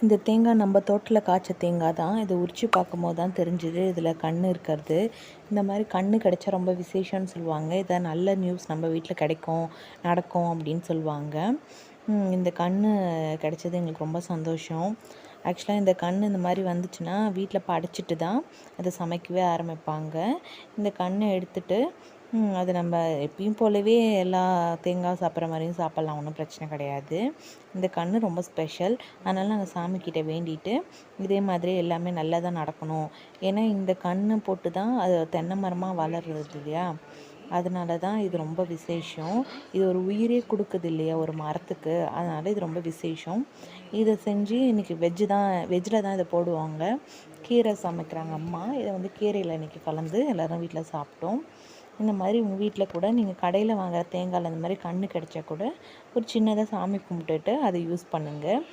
இந்த தேங்காய் நம்ம தோட்டத்தில் காய்ச்ச தேங்காய் தான். இதை உரித்து பார்க்கும்போது தான் தெரிஞ்சுது இதில் கண் இருக்கிறது. இந்த மாதிரி கண் கிடைச்சா ரொம்ப விசேஷம்னு சொல்லுவாங்க. இதை நல்ல நியூஸ் நம்ம வீட்டில் கிடைக்கும் நடக்கும் அப்படின்னு சொல்லுவாங்க. இந்த கண் கிடைச்சது எங்களுக்கு ரொம்ப சந்தோஷம். ஆக்சுவலாக இந்த கண் இந்த மாதிரி வந்துச்சுன்னா வீட்டில் படைச்சிட்டு தான் அதை சமைக்கவே ஆரம்பிப்பாங்க. இந்த கண்ணை எடுத்துட்டு அது நம்ம எப்பயும் போலவே எல்லா தேங்காய் சாப்பிட்ற மாதிரியும் சாப்பிட்லாம், ஒன்றும் பிரச்சனை கிடையாது. இந்த கண் ரொம்ப ஸ்பெஷல். அதனால் நாங்கள் சாமிக்கிட்ட வேண்டிட்டு இதே மாதிரி எல்லாமே நல்லதாக நடக்கணும். ஏன்னா இந்த கண் போட்டு தான் அது தென்னை மரமாக வளர்றது இல்லையா, அதனால தான் இது ரொம்ப விசேஷம். இது ஒரு உயிரே கொடுக்குது இல்லையா ஒரு மரத்துக்கு, அதனால் இது ரொம்ப விசேஷம். இதை செஞ்சு இன்றைக்கி வெஜ்ஜில் தான் இதை போடுவாங்க. கீரை சமைக்கிறாங்க அம்மா. இதை வந்து கீரையில் இன்றைக்கி கலந்து எல்லோரும் வீட்டில் சாப்பிட்டோம். இந்த மாதிரி உங்கள் வீட்டில் கூட நீங்கள் கடையில் வாங்குகிற தேங்காயில் இந்த மாதிரி கண் கிடைச்சா கூட ஒரு சின்னதாக சாமி கும்பிட்டுட்டு அதை யூஸ் பண்ணுங்கள்.